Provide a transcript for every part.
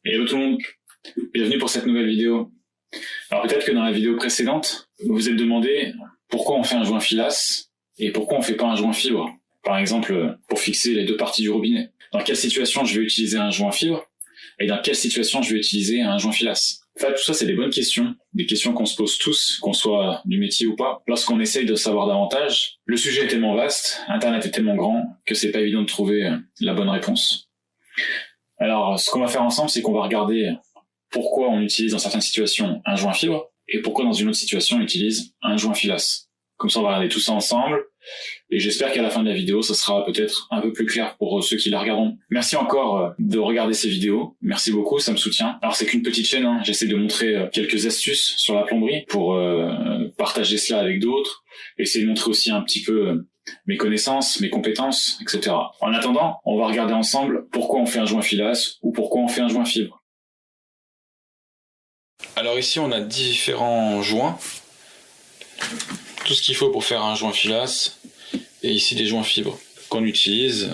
Hello tout le monde, bienvenue pour cette nouvelle vidéo. Alors peut-être que dans la vidéo précédente, vous vous êtes demandé pourquoi on fait un joint filasse et pourquoi on fait pas un joint fibre. Par exemple, pour fixer les deux parties du robinet. Dans quelle situation je vais utiliser un joint fibre et dans quelle situation je vais utiliser un joint filasse. Enfin, tout ça, c'est des bonnes questions, des questions qu'on se pose tous, qu'on soit du métier ou pas. Lorsqu'on essaye de savoir davantage, le sujet est tellement vaste, Internet est tellement grand, que c'est pas évident de trouver la bonne réponse. Alors, ce qu'on va faire ensemble, c'est qu'on va regarder pourquoi on utilise dans certaines situations un joint fibre et pourquoi dans une autre situation on utilise un joint filasse. Comme ça, on va regarder tout ça ensemble et j'espère qu'à la fin de la vidéo, ça sera peut-être un peu plus clair pour ceux qui la regarderont. Merci encore de regarder ces vidéos. Merci beaucoup, ça me soutient. Alors, c'est qu'une petite chaîne, j'essaie de montrer quelques astuces sur la plomberie pour partager cela avec d'autres, essayer de montrer aussi un petit peu mes connaissances, mes compétences, etc. En attendant, on va regarder ensemble pourquoi on fait un joint filasse ou pourquoi on fait un joint fibre. Alors ici, on a différents joints. Tout ce qu'il faut pour faire un joint filasse, et ici des joints fibres qu'on utilise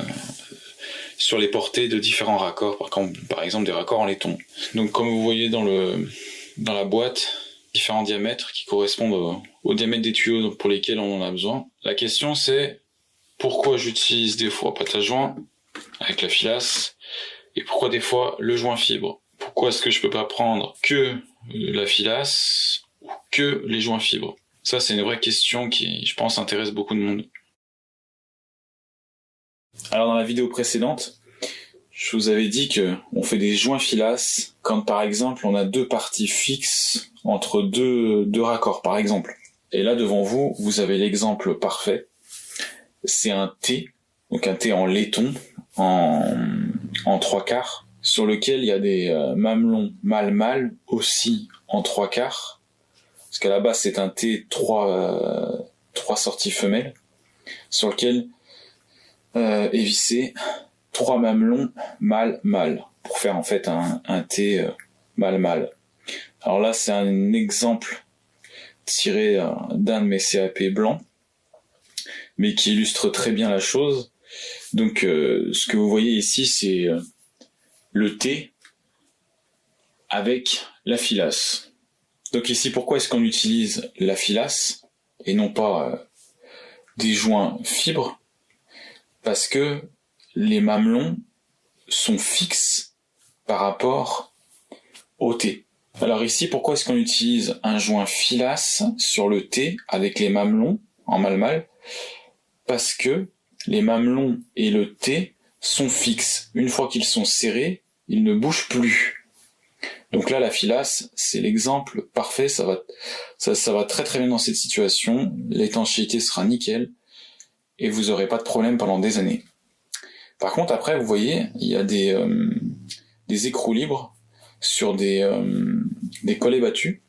sur les portées de différents raccords, par exemple des raccords en laiton. Donc comme vous voyez dans la boîte, différents diamètres qui correspondent au diamètre des tuyaux pour lesquels on en a besoin. La question c'est pourquoi j'utilise des fois pâte à joint avec la filasse et pourquoi des fois le joint fibre. Pourquoi est-ce que je peux pas prendre que la filasse ou que les joints fibres? Ça, c'est une vraie question qui, je pense, intéresse beaucoup de monde. Alors, dans la vidéo précédente, je vous avais dit que on fait des joints filasse quand, par exemple, on a deux parties fixes entre deux raccords, par exemple. Et là, devant vous, vous avez l'exemple parfait. C'est un T, donc un T en laiton, en 3/4, sur lequel il y a des mamelons mâle-mâle aussi en 3/4. Parce qu'à la base, c'est un T 3 sorties femelles, sur lequel est vissé 3 mamelons mâle-mâle, pour faire en fait un T mâle-mâle. Alors là, c'est un exemple tiré d'un de mes CAP blancs, mais qui illustre très bien la chose. Donc, ce que vous voyez ici, c'est le T avec la filasse. Donc ici, pourquoi est-ce qu'on utilise la filasse et non pas des joints fibres? Parce que les mamelons sont fixes par rapport au T. Alors ici, pourquoi est-ce qu'on utilise un joint filasse sur le T avec les mamelons en mâle-mâle? Parce que les mamelons et le T sont fixes. Une fois qu'ils sont serrés, ils ne bougent plus. Donc là, la filasse, c'est l'exemple parfait, ça va très très bien dans cette situation, l'étanchéité sera nickel, et vous aurez pas de problème pendant des années. Par contre, après, vous voyez, il y a des écrous libres sur des collets battus,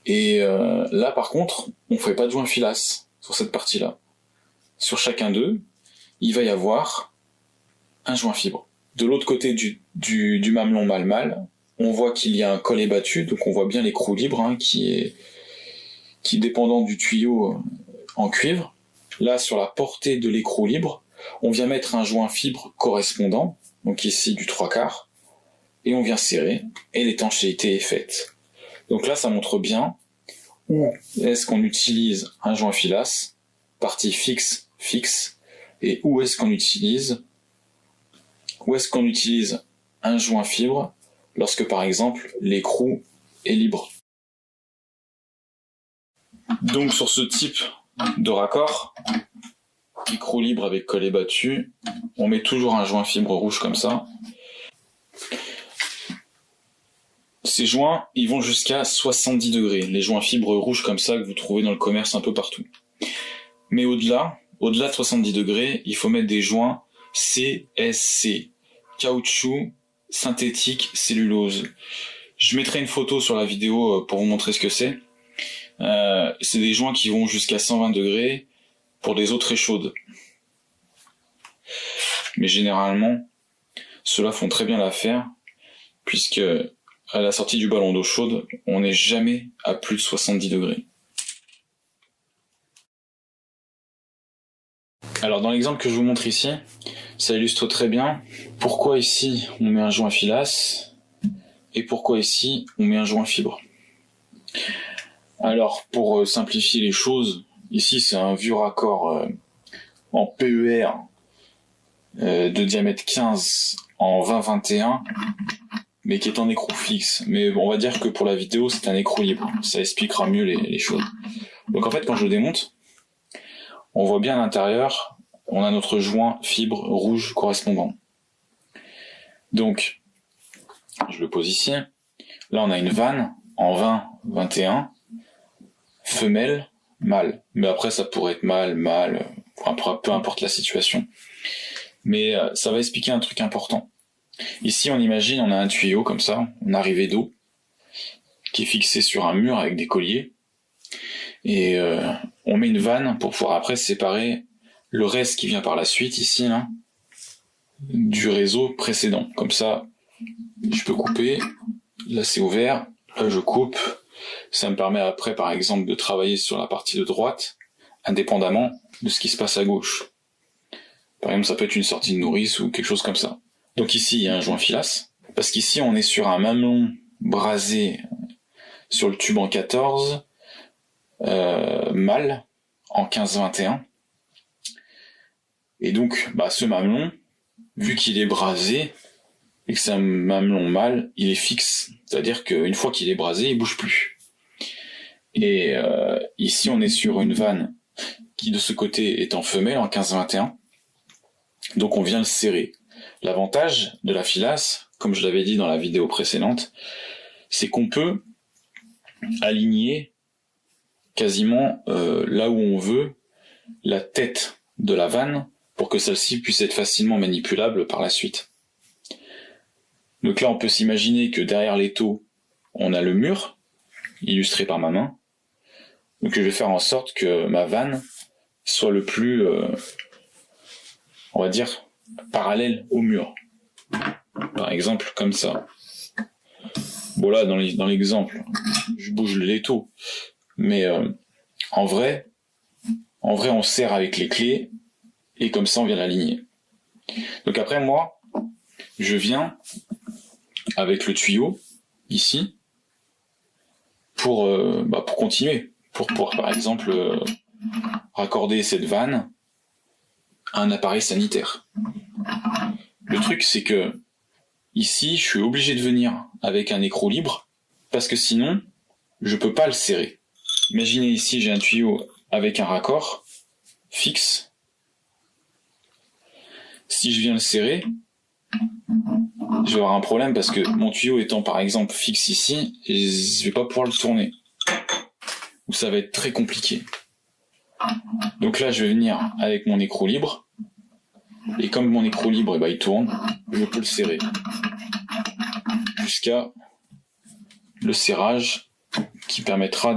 et là, par contre, on fait pas de joint filasse sur cette partie-là. Sur chacun d'eux, il va y avoir un joint fibre. De l'autre côté du mamelon mâle-mâle, on voit qu'il y a un collet battu, donc on voit bien l'écrou libre qui est dépendant du tuyau en cuivre. Là, sur la portée de l'écrou libre, on vient mettre un joint fibre correspondant, donc ici du 3/4, et on vient serrer, et l'étanchéité est faite. Donc là, ça montre bien où est-ce qu'on utilise un joint filasse, partie fixe, et où est-ce qu'on utilise un joint fibre lorsque par exemple l'écrou est libre. Donc sur ce type de raccord, écrou libre avec collet battu, on met toujours un joint fibre rouge comme ça. Ces joints, ils vont jusqu'à 70 degrés, les joints fibres rouges comme ça que vous trouvez dans le commerce un peu partout. Mais au-delà de 70 degrés, il faut mettre des joints CSC, caoutchouc synthétique cellulose. Je mettrai une photo sur la vidéo pour vous montrer ce que c'est. C'est des joints qui vont jusqu'à 120 degrés pour des eaux très chaudes. Mais généralement, ceux-là font très bien l'affaire, puisque à la sortie du ballon d'eau chaude, on n'est jamais à plus de 70 degrés. Alors dans l'exemple que je vous montre ici, ça illustre très bien pourquoi ici on met un joint filasse et pourquoi ici on met un joint fibre. Alors pour simplifier les choses, ici c'est un vieux raccord en PER de diamètre 15 en 20-21, mais qui est en écrou fixe. Mais on va dire que pour la vidéo c'est un écrou libre, ça expliquera mieux les choses. Donc en fait quand je le démonte, on voit bien à l'intérieur, on a notre joint fibre rouge correspondant. Donc, je le pose ici. Là, on a une vanne en 20-21, femelle, mâle. Mais après, ça pourrait être mâle, peu importe la situation. Mais ça va expliquer un truc important. Ici, on imagine, on a un tuyau comme ça, une arrivée d'eau, qui est fixé sur un mur avec des colliers. Et on met une vanne pour pouvoir après séparer le reste qui vient par la suite ici là du réseau précédent. Comme ça, je peux couper. Là c'est ouvert. Là je coupe. Ça me permet après par exemple de travailler sur la partie de droite indépendamment de ce qui se passe à gauche. Par exemple ça peut être une sortie de nourrice ou quelque chose comme ça. Donc ici il y a un joint filasse. Parce qu'ici on est sur un mamelon brasé sur le tube en 14 mâle en 15-21. Et donc, ce mamelon, vu qu'il est brasé, et que c'est un mamelon mâle, il est fixe. C'est-à-dire qu'une fois qu'il est brasé, il bouge plus. Et ici, on est sur une vanne qui, de ce côté, est en femelle, en 15-21. Donc, on vient le serrer. L'avantage de la filasse, comme je l'avais dit dans la vidéo précédente, c'est qu'on peut aligner quasiment là où on veut la tête de la vanne pour que celle-ci puisse être facilement manipulable par la suite. Donc là, on peut s'imaginer que derrière l'étau, on a le mur, illustré par ma main. Donc je vais faire en sorte que ma vanne soit le plus, on va dire, parallèle au mur. Par exemple, comme ça. Bon là, dans l'exemple, je bouge l'étau. Mais en vrai, on serre avec les clés et comme ça on vient l'aligner. Donc après moi, je viens avec le tuyau ici pour continuer, pour par exemple raccorder cette vanne à un appareil sanitaire. Le truc c'est que ici je suis obligé de venir avec un écrou libre parce que sinon je peux pas le serrer. Imaginez ici j'ai un tuyau avec un raccord fixe. Si je viens le serrer, je vais avoir un problème parce que mon tuyau étant par exemple fixe ici, je vais pas pouvoir le tourner. Ou ça va être très compliqué. Donc là je vais venir avec mon écrou libre. Et comme mon écrou libre il tourne, je peux le serrer. Jusqu'à le serrage qui permettra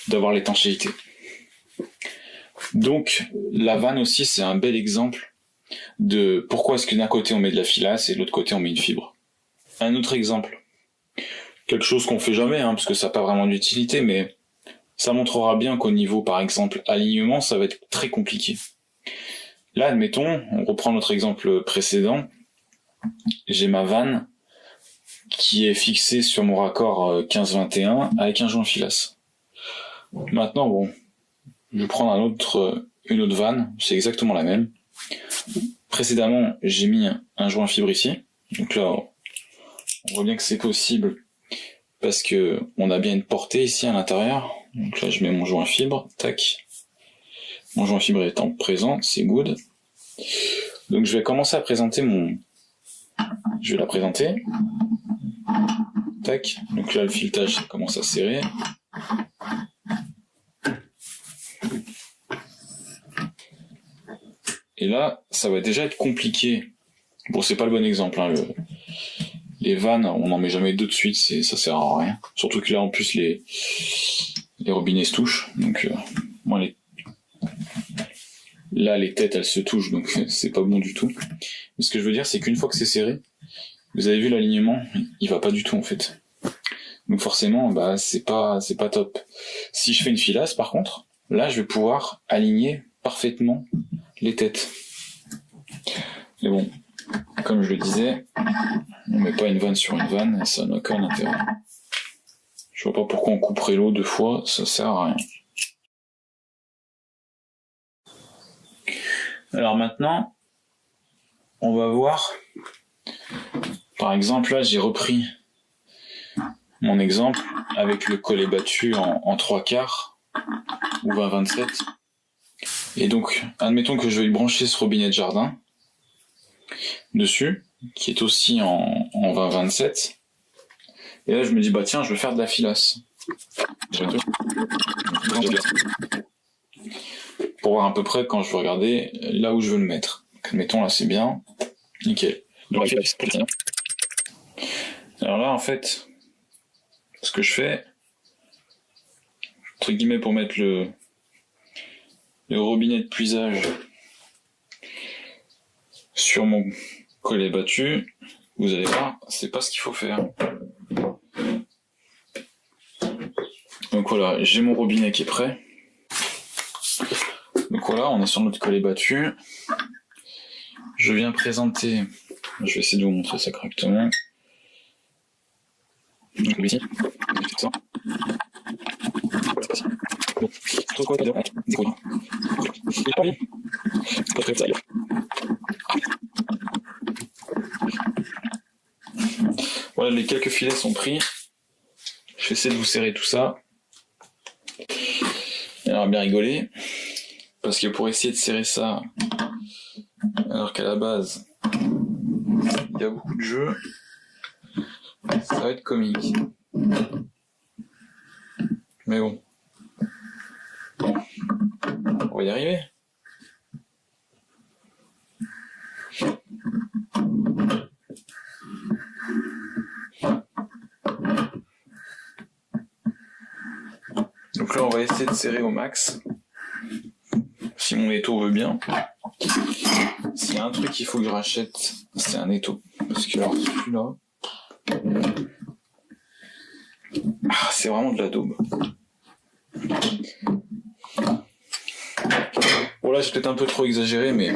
d'avoir l'étanchéité. Donc la vanne aussi c'est un bel exemple de pourquoi est-ce que d'un côté on met de la filasse et de l'autre côté on met une fibre. Un autre exemple, quelque chose qu'on fait jamais parce que ça n'a pas vraiment d'utilité, mais ça montrera bien qu'au niveau par exemple alignement ça va être très compliqué. Là admettons, on reprend notre exemple précédent, j'ai ma vanne qui est fixée sur mon raccord 15-21 avec un joint filasse. Maintenant je vais prendre une autre vanne, c'est exactement la même. Précédemment, j'ai mis un joint fibre ici. Donc là, on voit bien que c'est possible parce que on a bien une portée ici à l'intérieur. Donc là, je mets mon joint fibre, tac. Mon joint fibre étant présent, c'est good. Donc je vais commencer à présenter je vais la présenter. Tac. Donc là, le filetage ça commence à serrer. Et là, ça va déjà être compliqué. Bon, c'est pas le bon exemple. Les vannes, on n'en met jamais deux de suite, ça sert à rien. Surtout que là, en plus, les robinets se touchent. Donc, là, les têtes, elles se touchent, donc c'est pas bon du tout. Mais ce que je veux dire, c'est qu'une fois que c'est serré, vous avez vu l'alignement, il va pas du tout en fait. Donc forcément, c'est pas top. Si je fais une filasse, par contre, là, je vais pouvoir aligner parfaitement les têtes. Mais bon, comme je le disais, on met pas une vanne sur une vanne, et ça n'a aucun intérêt. Je vois pas pourquoi on couperait l'eau 2 fois, ça sert à rien. Alors maintenant, on va voir, par exemple là j'ai repris mon exemple avec le collet battu en 3/4 ou 20-27. Et donc, admettons que je vais brancher ce robinet de jardin dessus, qui est aussi en 20-27. Et là je me dis bah tiens, je vais faire de la filasse. Pour voir à peu près quand je veux regarder là où je veux le mettre. Donc, admettons là c'est bien, nickel. Alors là en fait, ce que je fais, entre guillemets pour mettre le robinet de puisage sur mon collet battu, vous allez voir, c'est pas ce qu'il faut faire. Donc voilà, j'ai mon robinet qui est prêt. Donc voilà, on est sur notre collet battu. Je viens présenter, je vais essayer de vous montrer ça correctement. Donc ici, ça. Voilà, les quelques filets sont pris. Je vais essayer de vous serrer tout ça. Et alors bien rigoler, parce que pour essayer de serrer ça, alors qu'à la base, il y a beaucoup de jeux, ça va être comique. Mais bon, on va y arriver. Donc là, on va essayer de serrer au max. Si mon étau veut bien. S'il y a un truc qu'il faut que je rachète, c'est un étau. Parce que alors celui-là, c'est vraiment de la daube. Bon là, j'ai peut-être un peu trop exagéré, mais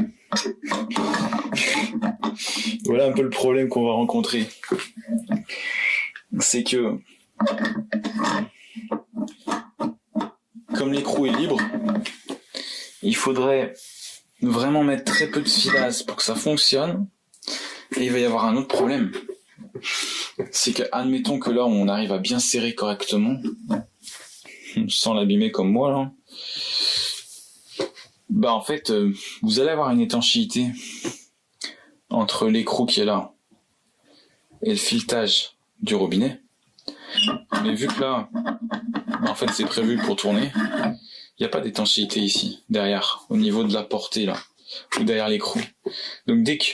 voilà un peu le problème qu'on va rencontrer. C'est que comme l'écrou est libre, il faudrait vraiment mettre très peu de filasse pour que ça fonctionne. Et il va y avoir un autre problème. C'est que, admettons que là, on arrive à bien serrer correctement, sans l'abîmer comme moi, là. Bah, en fait, vous allez avoir une étanchéité entre l'écrou qui est là et le filetage du robinet. Mais vu que là, en fait, c'est prévu pour tourner, il n'y a pas d'étanchéité ici, derrière, au niveau de la portée, là, ou derrière l'écrou. Donc, dès que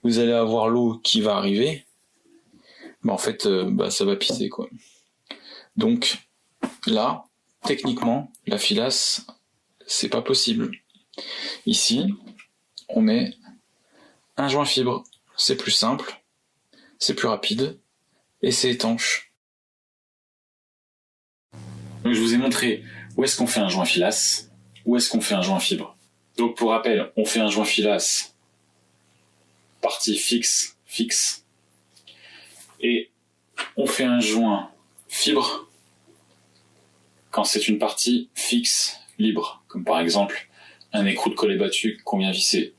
vous allez avoir l'eau qui va arriver, bah, en fait, ça va pisser, quoi. Donc, là, techniquement, la filasse, c'est pas possible. Ici, on met un joint fibre. C'est plus simple, c'est plus rapide, et c'est étanche. Donc, je vous ai montré où est-ce qu'on fait un joint filasse, où est-ce qu'on fait un joint fibre. Donc, pour rappel, on fait un joint filasse, partie fixe, et on fait un joint fibre quand c'est une partie fixe, libre, comme par exemple un écrou de collet battu qu'on vient visser.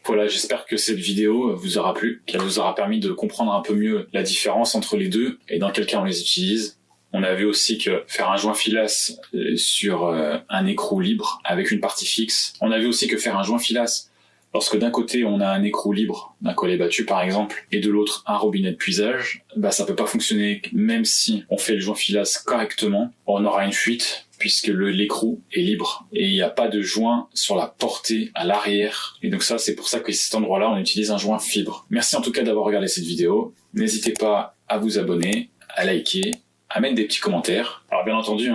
Voilà, j'espère que cette vidéo vous aura plu, qu'elle vous aura permis de comprendre un peu mieux la différence entre les deux et dans quel cas on les utilise. On a vu aussi que faire un joint filasse sur un écrou libre avec une partie fixe. On a vu aussi que faire un joint filasse lorsque d'un côté on a un écrou libre, d'un collet battu par exemple, et de l'autre un robinet de puisage, ça peut pas fonctionner même si on fait le joint filasse correctement. On aura une fuite puisque l'écrou est libre et il n'y a pas de joint sur la portée à l'arrière. Et donc ça, c'est pour ça qu'à cet endroit-là, on utilise un joint fibre. Merci en tout cas d'avoir regardé cette vidéo. N'hésitez pas à vous abonner, à liker, à mettre des petits commentaires. Alors bien entendu,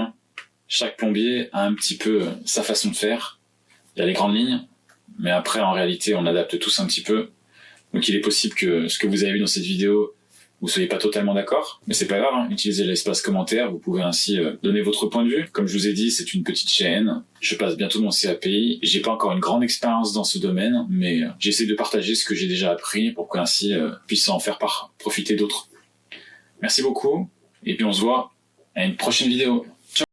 chaque plombier a un petit peu sa façon de faire. Il y a les grandes lignes, mais après en réalité on adapte tous un petit peu. Donc il est possible que ce que vous avez vu dans cette vidéo vous soyez pas totalement d'accord, mais c'est pas grave, hein. Utilisez l'espace commentaire, vous pouvez ainsi donner votre point de vue. Comme je vous ai dit, c'est une petite chaîne, je passe bientôt mon CAPI, j'ai pas encore une grande expérience dans ce domaine, mais j'essaie de partager ce que j'ai déjà appris pour qu'ainsi puisse en faire profiter d'autres. Merci beaucoup, et puis on se voit à une prochaine vidéo.